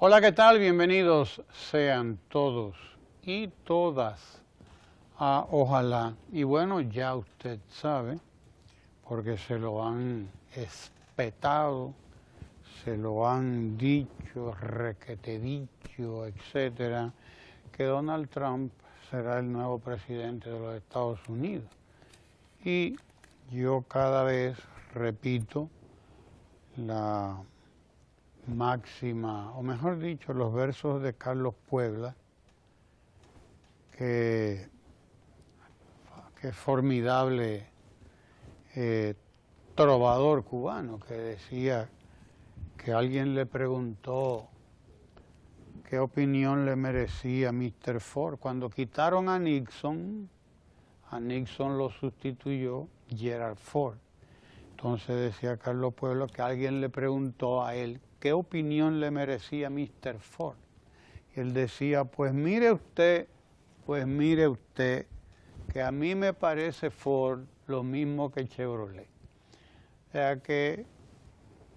Hola, ¿qué tal? Bienvenidos sean todos y todas a Ojalá. Y bueno, ya usted sabe, porque se lo han espetado, se lo han dicho, requete dicho, etcétera, que Donald Trump será el nuevo presidente de los Estados Unidos. Y yo cada vez repito la máxima, o mejor dicho, los versos de Carlos Puebla, que formidable trovador cubano, que decía que alguien le preguntó qué opinión le merecía Mr. Ford. Cuando quitaron a Nixon lo sustituyó Gerald Ford. Entonces decía Carlos Puebla que alguien le preguntó a él qué opinión le merecía Mr. Ford. Y él decía, pues mire usted, que a mí me parece Ford lo mismo que Chevrolet. O sea que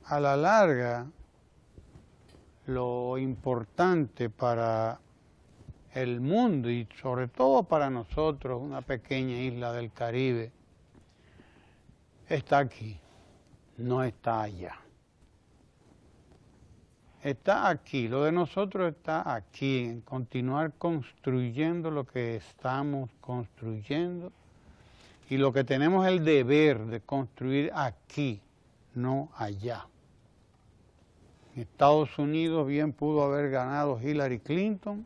a la larga lo importante para el mundo y sobre todo para nosotros, una pequeña isla del Caribe, está aquí, no está allá. Está aquí, lo de nosotros está aquí, en continuar construyendo lo que estamos construyendo y lo que tenemos el deber de construir aquí, no allá. En Estados Unidos bien pudo haber ganado Hillary Clinton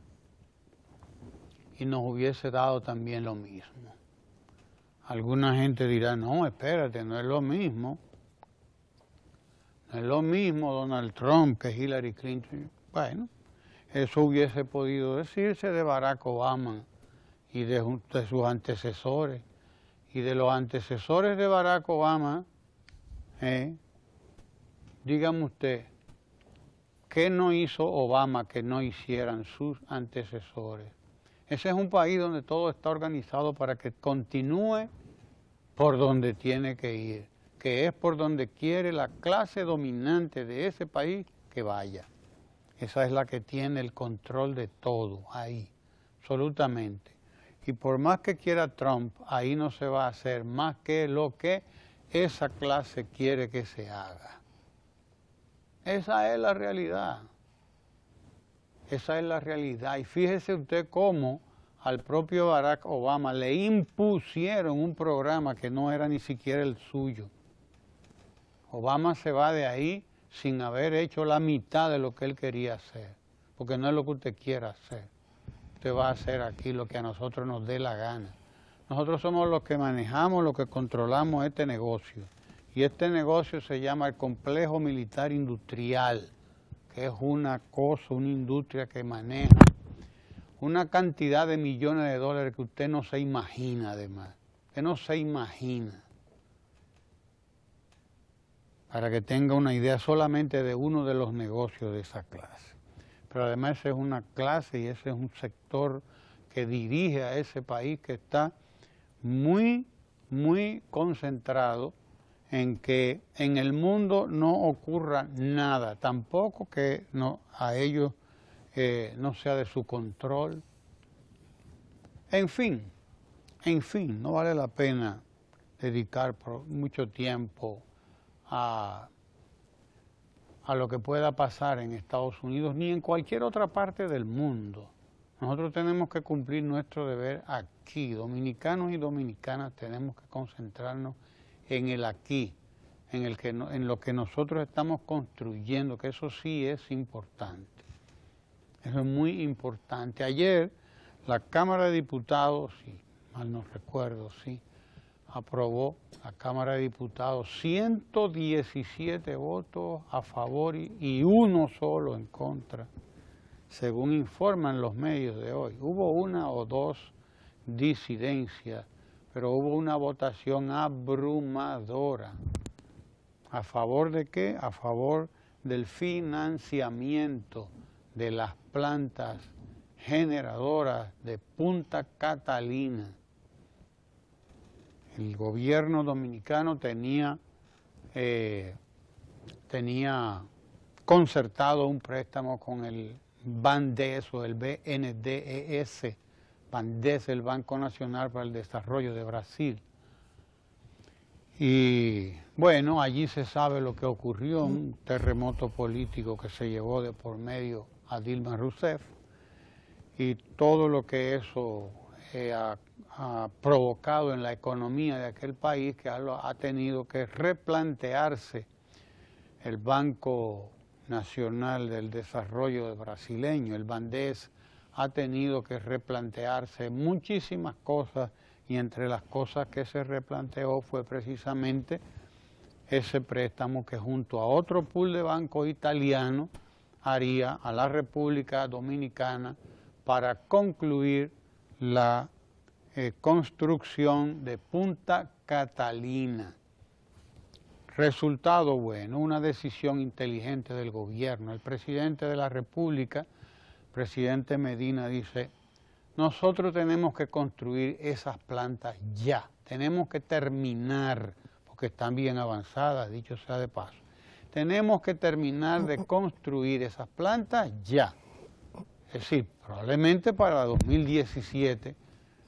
y nos hubiese dado también lo mismo. Alguna gente dirá, no, espérate, no es lo mismo. No es lo mismo Donald Trump que Hillary Clinton. Bueno, eso hubiese podido decirse de Barack Obama y de sus antecesores. Y de los antecesores de Barack Obama, dígame usted, ¿qué no hizo Obama que no hicieran sus antecesores? Ese es un país donde todo está organizado para que continúe por donde tiene que ir, que es por donde quiere la clase dominante de ese país que vaya. Esa es la que tiene el control de todo, ahí, absolutamente. Y por más que quiera Trump, ahí no se va a hacer más que lo que esa clase quiere que se haga. Esa es la realidad. Esa es la realidad. Y fíjese usted cómo al propio Barack Obama le impusieron un programa que no era ni siquiera el suyo. Obama se va de ahí sin haber hecho la mitad de lo que él quería hacer, porque no es lo que usted quiera hacer. Usted va a hacer aquí lo que a nosotros nos dé la gana. Nosotros somos los que manejamos, los que controlamos este negocio. Y este negocio se llama el complejo militar industrial, que es una cosa, una industria que maneja una cantidad de millones de dólares que usted no se imagina, además. Usted no se imagina. Para que tenga una idea solamente de uno de los negocios de esa clase. Pero además esa es una clase y ese es un sector que dirige a ese país que está muy, muy concentrado en que en el mundo no ocurra nada, tampoco que a ellos no sea de su control. En fin, no vale la pena dedicar mucho tiempo a lo que pueda pasar en Estados Unidos ni en cualquier otra parte del mundo. Nosotros tenemos que cumplir nuestro deber aquí, dominicanos y dominicanas tenemos que concentrarnos en el aquí, en lo que nosotros estamos construyendo, que eso sí es importante. Eso es muy importante. Ayer la Cámara de Diputados, si mal no recuerdo, sí, aprobó la Cámara de Diputados 117 votos a favor y uno solo en contra, según informan los medios de hoy. Hubo una o dos disidencias, pero hubo una votación abrumadora. ¿A favor de qué? A favor del financiamiento de las plantas generadoras de Punta Catalina. El gobierno dominicano tenía concertado un préstamo con el BNDES o el BNDES, BNDES, el Banco Nacional para el Desarrollo de Brasil. Y bueno, allí se sabe lo que ocurrió, un terremoto político que se llevó de por medio a Dilma Rousseff y todo lo que eso ha provocado en la economía de aquel país, que ha tenido que replantearse el Banco Nacional del Desarrollo brasileño, el BNDES, ha tenido que replantearse muchísimas cosas, y entre las cosas que se replanteó fue precisamente ese préstamo que junto a otro pool de bancos italianos haría a la República Dominicana para concluir la construcción de Punta Catalina. Resultado bueno, una decisión inteligente del gobierno. El presidente de la República, presidente Medina, dice: nosotros tenemos que construir esas plantas ya, tenemos que terminar, porque están bien avanzadas, dicho sea de paso. Tenemos que terminar de construir esas plantas ya. Es decir, probablemente para 2017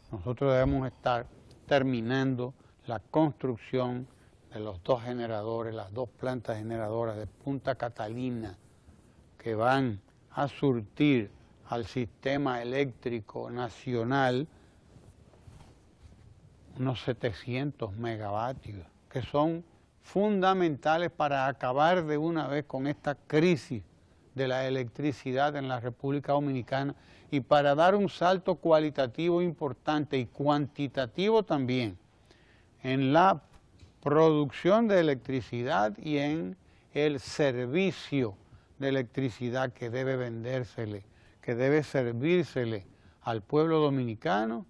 nosotros debemos estar terminando la construcción de los dos generadores, las dos plantas generadoras de Punta Catalina, que van a surtir al sistema eléctrico nacional unos 700 megavatios, que son fundamentales para acabar de una vez con esta crisis de la electricidad en la República Dominicana y para dar un salto cualitativo importante y cuantitativo también en la producción de electricidad y en el servicio de electricidad que debe vendérsele, que debe servírsele al pueblo dominicano,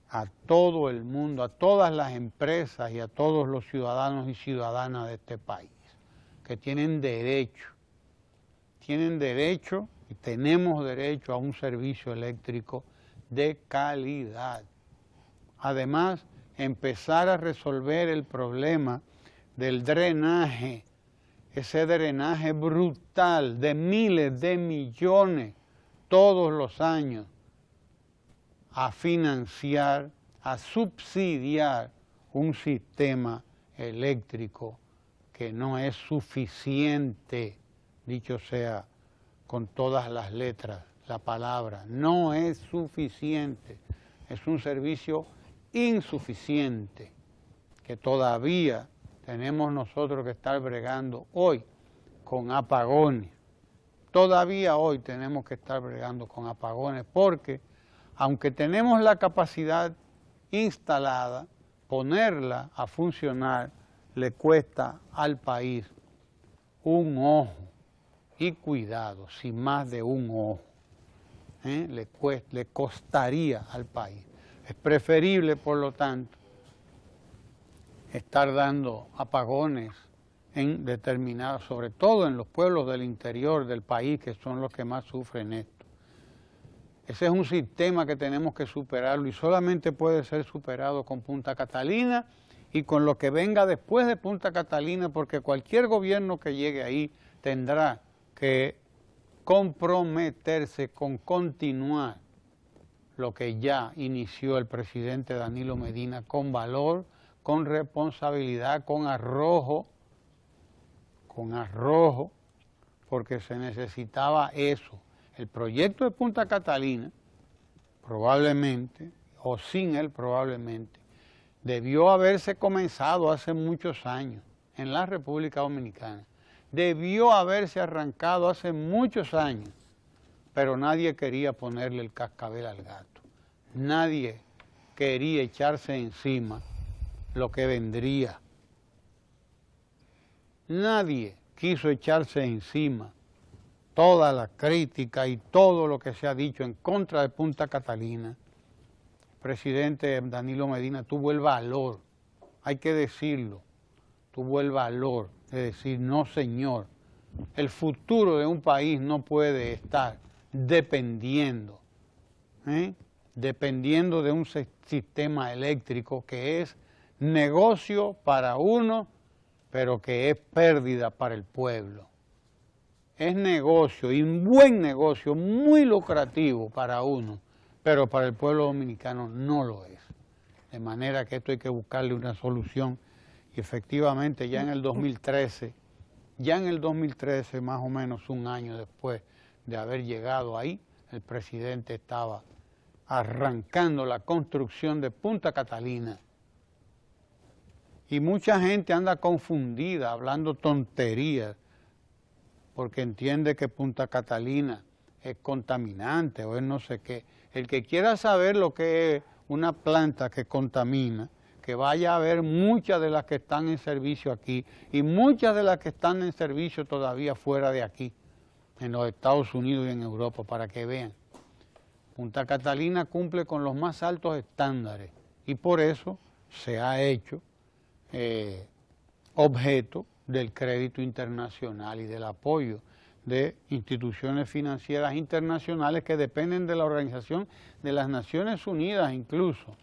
a todo el mundo, a todas las empresas y a todos los ciudadanos y ciudadanas de este país, que tienen derecho y tenemos derecho a un servicio eléctrico de calidad. Además, empezar a resolver el problema del drenaje, ese drenaje brutal de miles de millones todos los años, a financiar, a subsidiar un sistema eléctrico que no es suficiente, dicho sea con todas las letras, la palabra, no es suficiente, es un servicio insuficiente que todavía tenemos nosotros que estar bregando hoy con apagones. Todavía hoy tenemos que estar bregando con apagones porque aunque tenemos la capacidad instalada, ponerla a funcionar le cuesta al país un ojo y cuidado, sin más de un ojo, le costaría al país. Es preferible, por lo tanto, estar dando apagones en determinados, sobre todo en los pueblos del interior del país, que son los que más sufren esto. Ese es un sistema que tenemos que superarlo y solamente puede ser superado con Punta Catalina y con lo que venga después de Punta Catalina, porque cualquier gobierno que llegue ahí tendrá que comprometerse con continuar lo que ya inició el presidente Danilo Medina con valor, con responsabilidad, con arrojo, porque se necesitaba eso. El proyecto de Punta Catalina, probablemente, o sin él probablemente, debió haberse comenzado hace muchos años en la República Dominicana. Debió haberse arrancado hace muchos años, pero nadie quería ponerle el cascabel al gato. Nadie quería echarse encima lo que vendría. Nadie quiso echarse encima toda la crítica y todo lo que se ha dicho en contra de Punta Catalina. El presidente Danilo Medina tuvo el valor, hay que decirlo, tuvo el valor de decir: no señor, el futuro de un país no puede estar dependiendo de un sistema eléctrico que es negocio para uno, pero que es pérdida para el pueblo. es negocio, y un buen negocio, muy lucrativo para uno, pero para el pueblo dominicano no lo es. De manera que esto hay que buscarle una solución, y efectivamente ya en el 2013, más o menos un año después de haber llegado ahí, el presidente estaba arrancando la construcción de Punta Catalina. Y mucha gente anda confundida, hablando tonterías, porque entiende que Punta Catalina es contaminante o es no sé qué. El que quiera saber lo que es una planta que contamina, que vaya a ver muchas de las que están en servicio aquí y muchas de las que están en servicio todavía fuera de aquí, en los Estados Unidos y en Europa, para que vean. Punta Catalina cumple con los más altos estándares y por eso se ha hecho objeto del crédito internacional y del apoyo de instituciones financieras internacionales que dependen de la Organización de las Naciones Unidas incluso,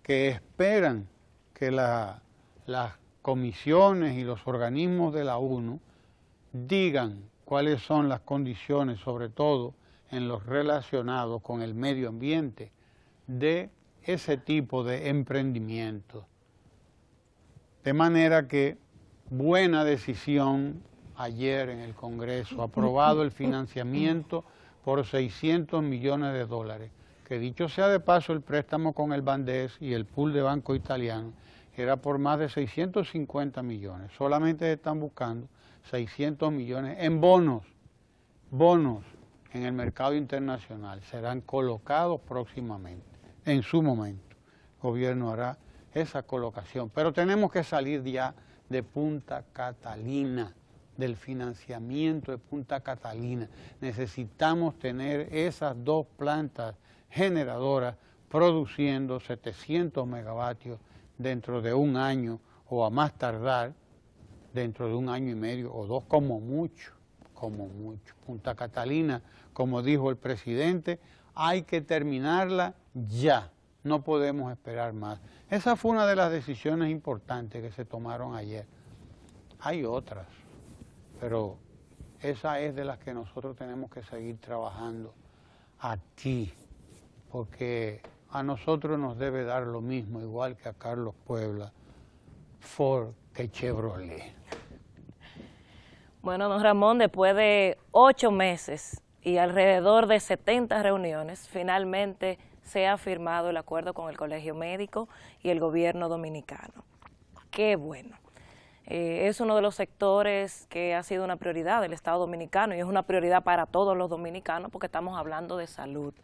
que esperan que las comisiones y los organismos de la ONU digan cuáles son las condiciones, sobre todo en los relacionados con el medio ambiente, de ese tipo de emprendimientos. De manera que buena decisión ayer en el Congreso, aprobado el financiamiento por 600 millones de dólares, que dicho sea de paso el préstamo con el Bandes y el pool de Banco Italiano era por más de 650 millones, solamente están buscando 600 millones en bonos en el mercado internacional, serán colocados próximamente, en su momento, el gobierno hará esa colocación, pero tenemos que salir ya de Punta Catalina, del financiamiento de Punta Catalina. Necesitamos tener esas dos plantas generadoras produciendo 700 megavatios dentro de un año o a más tardar dentro de un año y medio o dos como mucho. Punta Catalina, como dijo el presidente, hay que terminarla ya. No podemos esperar más. Esa fue una de las decisiones importantes que se tomaron ayer. Hay otras, pero esa es de las que nosotros tenemos que seguir trabajando aquí, porque a nosotros nos debe dar lo mismo, igual que a Carlos Puebla, Ford que Chevrolet. Bueno, don Ramón, después de 8 meses y alrededor de 70 reuniones, finalmente se ha firmado el acuerdo con el Colegio Médico y el gobierno dominicano. Qué bueno. Es uno de los sectores que ha sido una prioridad del Estado dominicano y es una prioridad para todos los dominicanos porque estamos hablando de salud.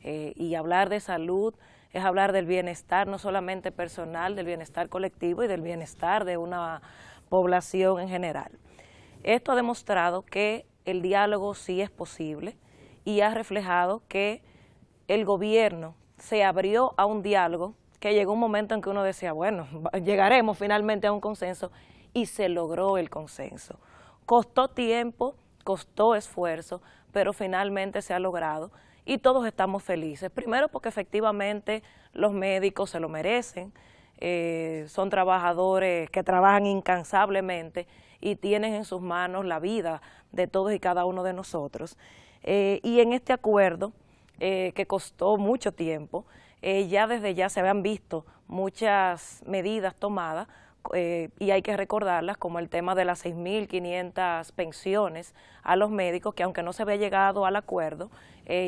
Y hablar de salud es hablar del bienestar no solamente personal, del bienestar colectivo y del bienestar de una población en general. Esto ha demostrado que el diálogo sí es posible y ha reflejado que el gobierno se abrió a un diálogo que llegó un momento en que uno decía, bueno, llegaremos finalmente a un consenso y se logró el consenso. Costó tiempo, costó esfuerzo, pero finalmente se ha logrado y todos estamos felices. Primero porque efectivamente los médicos se lo merecen, son trabajadores que trabajan incansablemente y tienen en sus manos la vida de todos y cada uno de nosotros. Y en este acuerdo, que costó mucho tiempo, ya desde ya se habían visto muchas medidas tomadas y hay que recordarlas, como el tema de las 6.500 pensiones a los médicos, que aunque no se había llegado al acuerdo,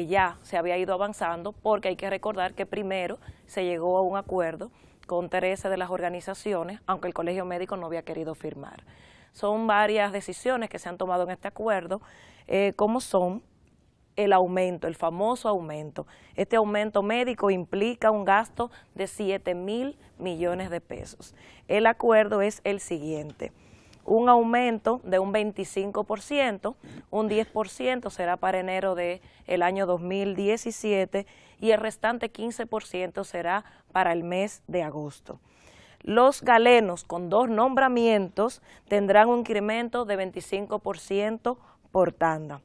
ya se había ido avanzando, porque hay que recordar que primero se llegó a un acuerdo con 13 de las organizaciones, aunque el Colegio Médico no había querido firmar. Son varias decisiones que se han tomado en este acuerdo, como son el aumento, el famoso aumento. Este aumento médico implica un gasto de 7.000 millones de pesos. El acuerdo es el siguiente: un aumento de un 25%, un 10% será para enero del año 2017 y el restante 15% será para el mes de agosto. Los galenos con 2 nombramientos tendrán un incremento de 25% por tanda.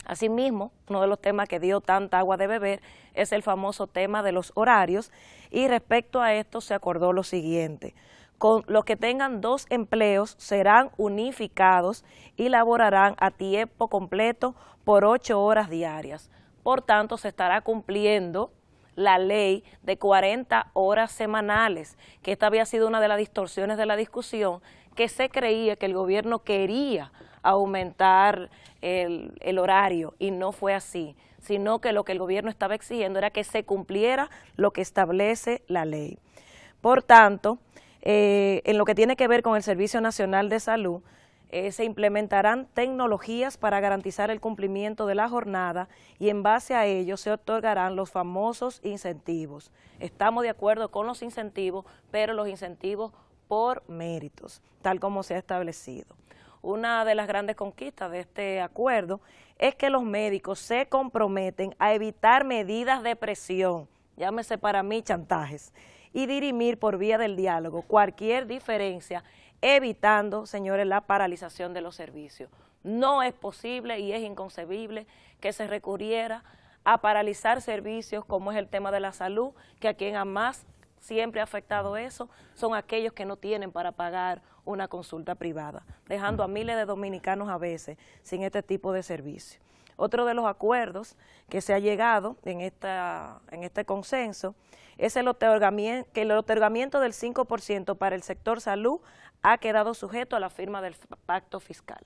Asimismo, uno de los temas que dio tanta agua de beber es el famoso tema de los horarios y respecto a esto se acordó lo siguiente: Con los que tengan 2 empleos serán unificados y laborarán a tiempo completo por 8 horas diarias. Por tanto, se estará cumpliendo la ley de 40 horas semanales, que esta había sido una de las distorsiones de la discusión, que se creía que el gobierno quería aumentar el horario, y no fue así, sino que lo que el gobierno estaba exigiendo era que se cumpliera lo que establece la ley. Por tanto, en lo que tiene que ver con el Servicio Nacional de Salud, se implementarán tecnologías para garantizar el cumplimiento de la jornada y en base a ello se otorgarán los famosos incentivos. Estamos de acuerdo con los incentivos, pero los incentivos por méritos, tal como se ha establecido. Una de las grandes conquistas de este acuerdo es que los médicos se comprometen a evitar medidas de presión, llámese para mí chantajes, y dirimir por vía del diálogo cualquier diferencia, evitando, señores, la paralización de los servicios. No es posible y es inconcebible que se recurriera a paralizar servicios como es el tema de la salud, que a quien más siempre ha afectado eso son aquellos que no tienen para pagar una consulta privada, dejando a miles de dominicanos a veces sin este tipo de servicio. Otro de los acuerdos que se ha llegado en este consenso es que el otorgamiento del 5% para el sector salud ha quedado sujeto a la firma del pacto fiscal.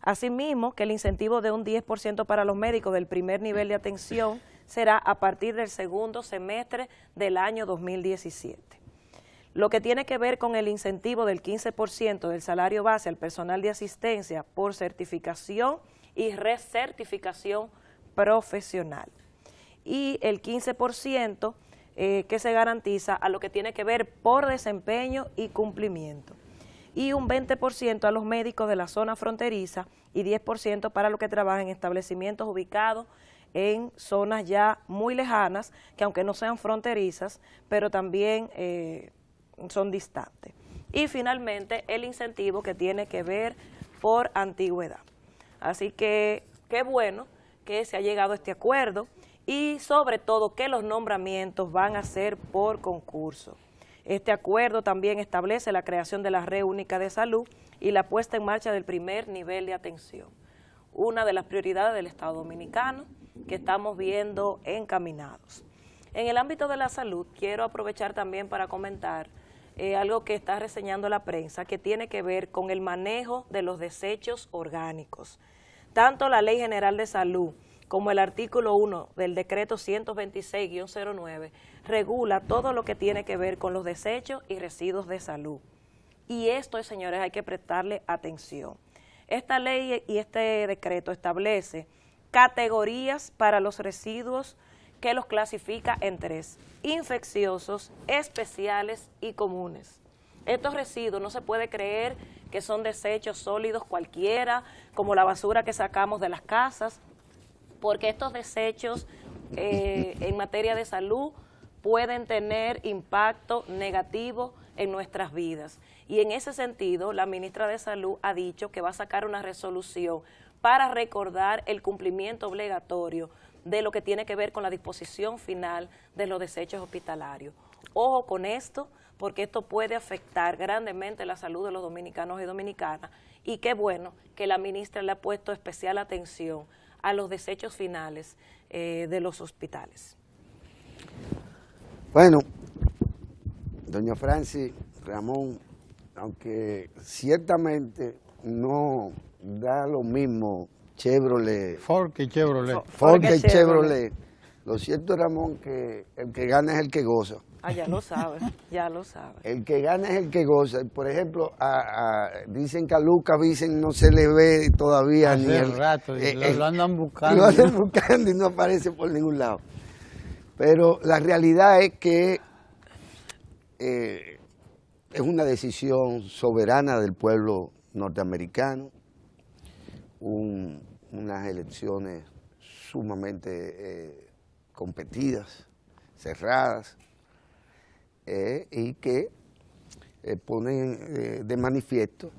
Asimismo, que el incentivo de un 10% para los médicos del primer nivel de atención será a partir del segundo semestre del año 2017. Lo que tiene que ver con el incentivo del 15% del salario base al personal de asistencia por certificación y recertificación profesional. Y el 15% que se garantiza a lo que tiene que ver por desempeño y cumplimiento. Y un 20% a los médicos de la zona fronteriza y 10% para los que trabajan en establecimientos ubicados en zonas ya muy lejanas, que aunque no sean fronterizas, pero también son distantes. Y finalmente el incentivo que tiene que ver por antigüedad. Así que qué bueno que se ha llegado a este acuerdo y sobre todo que los nombramientos van a ser por concurso. Este acuerdo también establece la creación de la Red Única de Salud y la puesta en marcha del primer nivel de atención. Una de las prioridades del Estado Dominicano que estamos viendo encaminados. En el ámbito de la salud, quiero aprovechar también para comentar algo que está reseñando la prensa, que tiene que ver con el manejo de los desechos orgánicos. Tanto la Ley General de Salud como el artículo 1 del decreto 126-09 regula todo lo que tiene que ver con los desechos y residuos de salud. Y esto, señores, hay que prestarle atención. Esta ley y este decreto establece categorías para los residuos que los clasifica en 3: infecciosos, especiales y comunes. Estos residuos no se puede creer que son desechos sólidos cualquiera, como la basura que sacamos de las casas, porque estos desechos en materia de salud pueden tener impacto negativo en nuestras vidas. Y en ese sentido, la ministra de Salud ha dicho que va a sacar una resolución para recordar el cumplimiento obligatorio de lo que tiene que ver con la disposición final de los desechos hospitalarios. Ojo con esto, porque esto puede afectar grandemente la salud de los dominicanos y dominicanas, y qué bueno que la ministra le ha puesto especial atención a los desechos finales de los hospitales. Bueno, doña Francis, Ramón, aunque ciertamente no da lo mismo Chevrolet, Ford y Chevrolet. Ford y Chevrolet, lo cierto, Ramón, que el que gana es el que goza. Ah, ya lo sabe, ya lo sabe. El que gana es el que goza. Por ejemplo, dicen que a Lucas Vicen no se le ve todavía Hace ni el rato, lo andan buscando. Lo andan buscando y no aparece por ningún lado. Pero la realidad es que es una decisión soberana del pueblo norteamericano, unas elecciones sumamente competidas, cerradas, y que ponen de manifiesto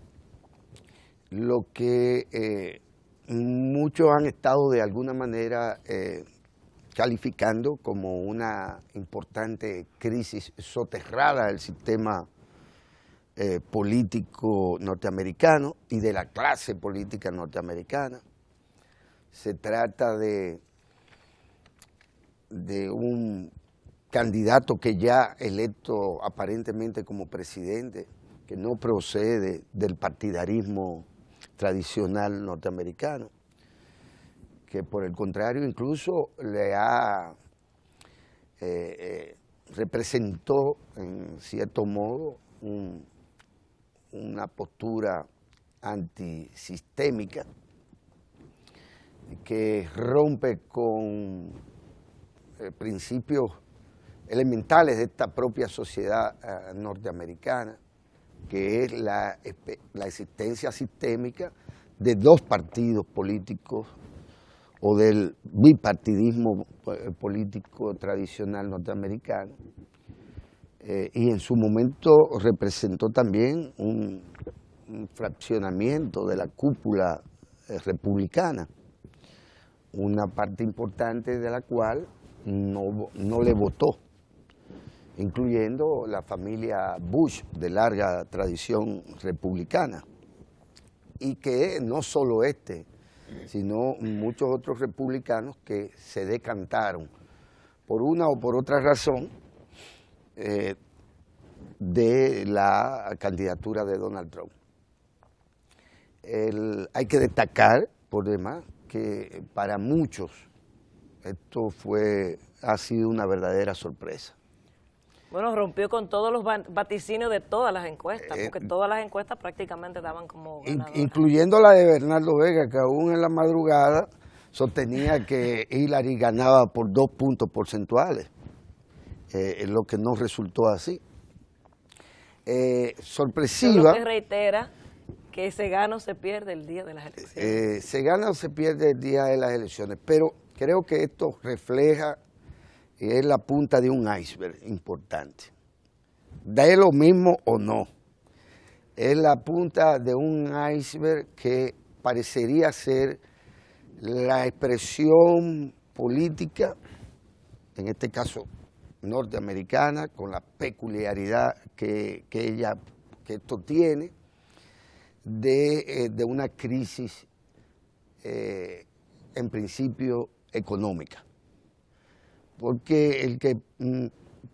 lo que muchos han estado de alguna manera calificando como una importante crisis soterrada del sistema político norteamericano y de la clase política norteamericana. Se trata de un candidato que ya electo aparentemente como presidente, que no procede del partidarismo tradicional norteamericano, que por el contrario incluso le ha representó en cierto modo una postura antisistémica que rompe con principios elementales de esta propia sociedad norteamericana, que es la existencia sistémica de dos partidos políticos o del bipartidismo político tradicional norteamericano, y en su momento representó también un fraccionamiento de la cúpula republicana, una parte importante de la cual no le votó, incluyendo la familia Bush, de larga tradición republicana, y que no solo sino muchos otros republicanos que se decantaron por una o por otra razón de la candidatura de Donald Trump. Hay que destacar, por demás, que para muchos esto ha sido una verdadera sorpresa. Bueno, rompió con todos los vaticinios de todas las encuestas, porque todas las encuestas prácticamente daban como ganador. Incluyendo la de Bernardo Vega, que aún en la madrugada sostenía que Hillary ganaba por 2 puntos porcentuales, lo que no resultó así. Sorpresiva. Lo que reitera que se gana o se pierde el día de las elecciones. Se gana o se pierde el día de las elecciones, pero creo que esto refleja, es la punta de un iceberg importante. ¿Da lo mismo o no? Es la punta de un iceberg que parecería ser la expresión política, en este caso norteamericana, con la peculiaridad que esto tiene, de una crisis en principio económica. Porque el que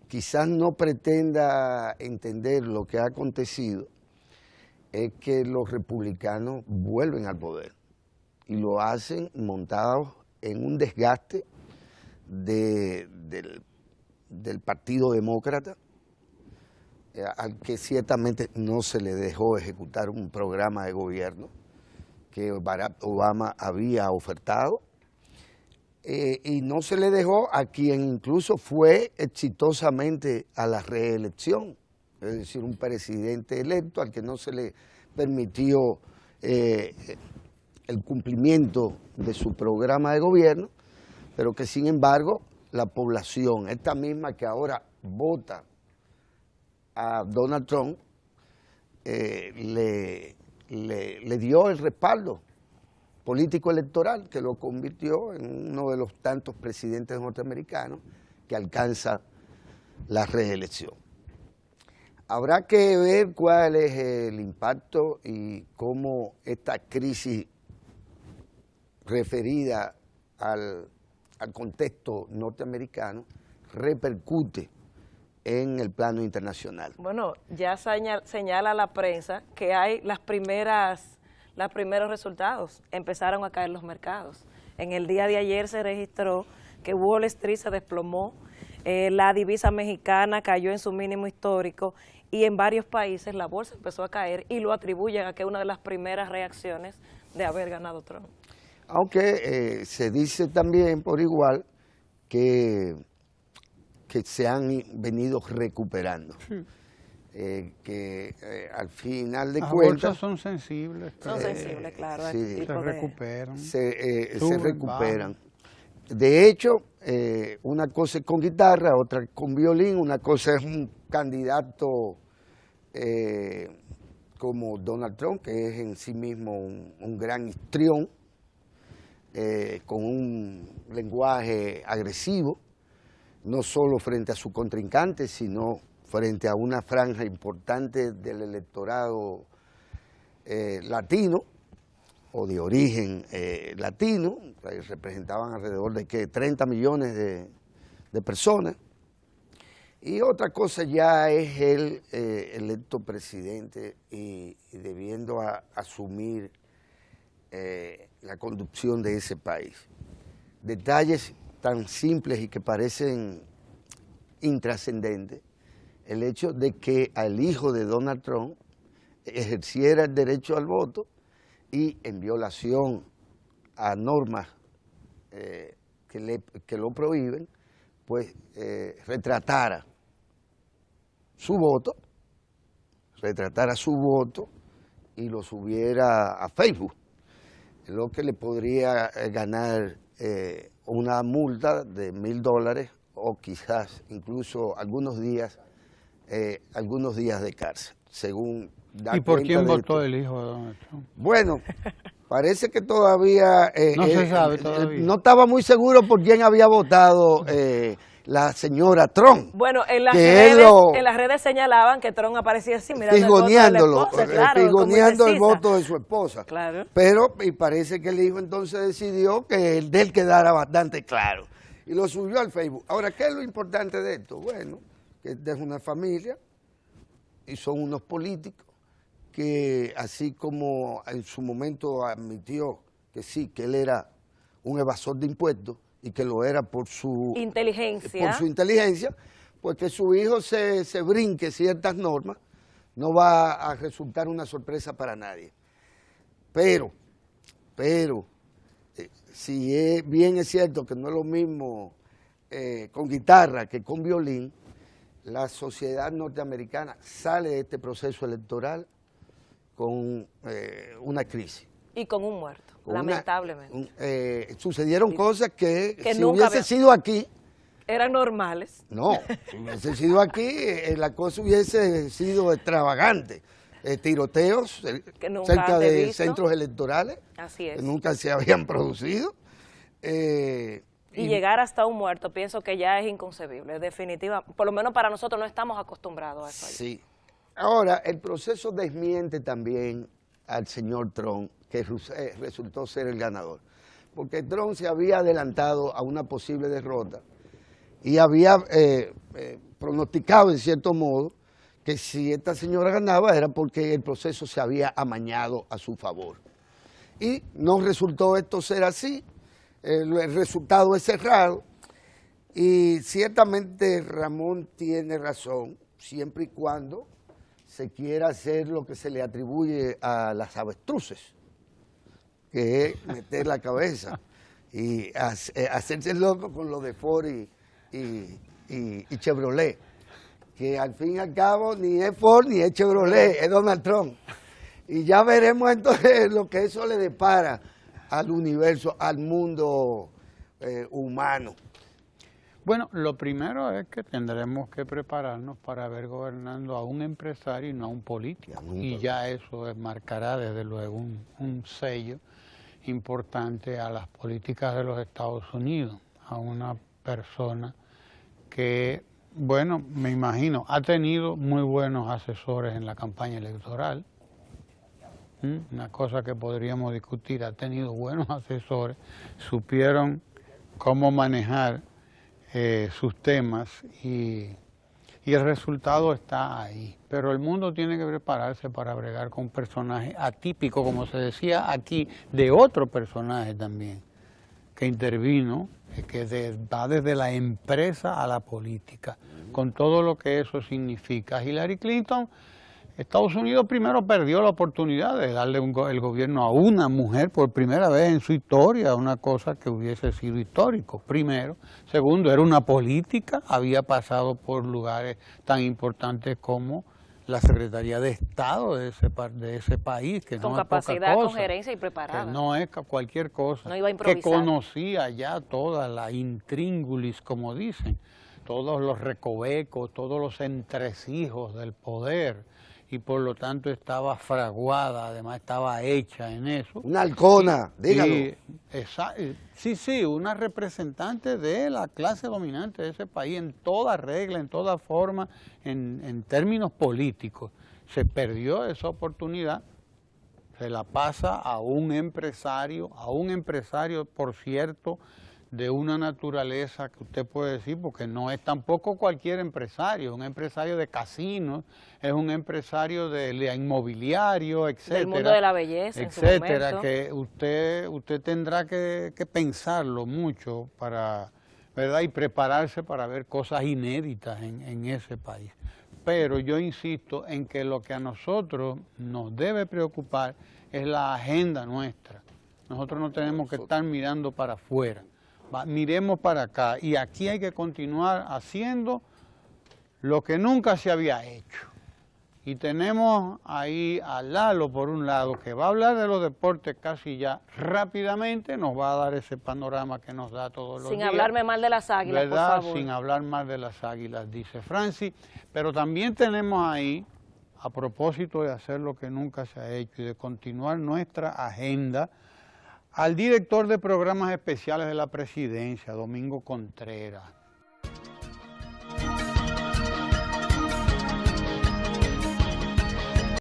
quizás no pretenda entender lo que ha acontecido es que los republicanos vuelven al poder y lo hacen montados en un desgaste del Partido Demócrata, al que ciertamente no se le dejó ejecutar un programa de gobierno que Barack Obama había ofertado, y no se le dejó a quien incluso fue exitosamente a la reelección, es decir, un presidente electo al que no se le permitió el cumplimiento de su programa de gobierno, pero que sin embargo la población, esta misma que ahora vota a Donald Trump, le dio el respaldo político electoral que lo convirtió en uno de los tantos presidentes norteamericanos que alcanza la reelección. Habrá que ver cuál es el impacto y cómo esta crisis referida al contexto norteamericano repercute en el plano internacional. Bueno, ya señala la prensa que hay los primeros resultados. Empezaron a caer los mercados. En el día de ayer se registró que Wall Street se desplomó, la divisa mexicana cayó en su mínimo histórico y en varios países la bolsa empezó a caer y lo atribuyen a que es una de las primeras reacciones de haber ganado Trump. Aunque se dice también por igual que se han venido recuperando. Al final de cuentas... Las bolsas son sensibles. Son sensibles, claro. Sí, se recuperan. Se recuperan. De hecho, una cosa es con guitarra, otra con violín, una cosa es un candidato como Donald Trump, que es en sí mismo un gran histrión, con un lenguaje agresivo, no solo frente a su contrincante, sino frente a una franja importante del electorado latino, o de origen latino, representaban alrededor de 30 millones de personas. Y otra cosa ya es el electo presidente y debiendo asumir la conducción de ese país. Detalles tan simples y que parecen intrascendentes, el hecho de que al hijo de Donald Trump ejerciera el derecho al voto y en violación a normas que lo prohíben, pues retratara su voto y lo subiera a Facebook, lo que le podría ganar una multa de $1000 o quizás incluso algunos días de cárcel, según da ¿Y por cuenta quién de votó esto. el hijo de Donald Trump? Bueno, parece que todavía No se sabe todavía. no estaba muy seguro por quién había votado la señora Trump. Bueno, en que las redes señalaban que Trump aparecía así, mirando figoneándolo, el voto de la esposa, claro, figoneando como el indecisa. voto de su esposa. Claro. Pero, y parece que el hijo entonces decidió que el de él quedara bastante claro. Y lo subió al Facebook. Ahora, ¿qué es lo importante de esto? Bueno, que es una familia y son unos políticos que, así como en su momento admitió que sí, que él era un evasor de impuestos y que lo era por su inteligencia, pues que su hijo se brinque ciertas normas no va a resultar una sorpresa para nadie. Pero, si bien es cierto que no es lo mismo con guitarra que con violín, la sociedad norteamericana sale de este proceso electoral con una crisis. Y con un muerto, lamentablemente. Sucedieron cosas que si nunca hubiese sido aquí, eran normales. no, si hubiese sido aquí, la cosa hubiese sido extravagante. Tiroteos Que nunca cerca antes de visto. centros electorales Así es. que nunca se habían producido. Y llegar hasta un muerto, pienso que ya es inconcebible, definitiva. Por lo menos para nosotros no estamos acostumbrados a eso. Sí. Ahora, el proceso desmiente también al señor Trump, que resultó ser el ganador. Porque Trump se había adelantado a una posible derrota y había pronosticado, en cierto modo, que si esta señora ganaba era porque el proceso se había amañado a su favor. Y no resultó esto ser así, el resultado es cerrado y ciertamente Ramón tiene razón, siempre y cuando se quiera hacer lo que se le atribuye a las avestruces, que es meter la cabeza y hacerse loco con lo de Ford y Chevrolet, que al fin y al cabo ni es Ford ni es Chevrolet, es Donald Trump. Y ya veremos entonces lo que eso le depara al universo, al mundo humano. Bueno, lo primero es que tendremos que prepararnos para ver gobernando a un empresario y no a un político. Y ya eso marcará desde luego un sello importante a las políticas de los Estados Unidos, a una persona que, bueno, me imagino, ha tenido muy buenos asesores en la campaña electoral. Una cosa que podríamos discutir, ha tenido buenos asesores, supieron cómo manejar sus temas y el resultado está ahí. Pero el mundo tiene que prepararse para bregar con un personaje atípico, como se decía aquí, de otro personaje también, que intervino, que va desde la empresa a la política, con todo lo que eso significa. Hillary Clinton, Estados Unidos primero perdió la oportunidad de darle el gobierno a una mujer por primera vez en su historia, una cosa que hubiese sido histórico, primero. Segundo, era una política, había pasado por lugares tan importantes como la Secretaría de Estado de ese país, que con no es capacidad, poca cosa, con gerencia y preparada. que no es cualquier cosa, No iba a que improvisar. conocía ya toda la intríngulis, como dicen, todos los recovecos, todos los entresijos del poder, y por lo tanto estaba fraguada, además estaba hecha en eso. Una halcona, dígalo. Sí, una representante de la clase dominante de ese país en toda regla, en toda forma, en términos políticos. Se perdió esa oportunidad, se la pasa a un empresario, por cierto, de una naturaleza que usted puede decir, porque no es tampoco cualquier empresario, es un empresario de casinos, es un empresario de inmobiliario, etcétera. Del mundo de la belleza, etcétera, en su momento. que usted tendrá que pensarlo mucho para, ¿verdad? Y prepararse para ver cosas inéditas en ese país. Pero yo insisto en que lo que a nosotros nos debe preocupar es la agenda nuestra. Nosotros no tenemos que estar mirando para afuera. Miremos para acá, y aquí hay que continuar haciendo lo que nunca se había hecho. Y tenemos ahí a Lalo por un lado, que va a hablar de los deportes casi ya rápidamente, nos va a dar ese panorama que nos da todos los días. Sin hablarme mal de las águilas, ¿verdad? por favor. Sin hablar mal de las águilas, dice Francis. Pero también tenemos ahí, a propósito de hacer lo que nunca se ha hecho y de continuar nuestra agenda, al director de programas especiales de la presidencia, Domingo Contreras.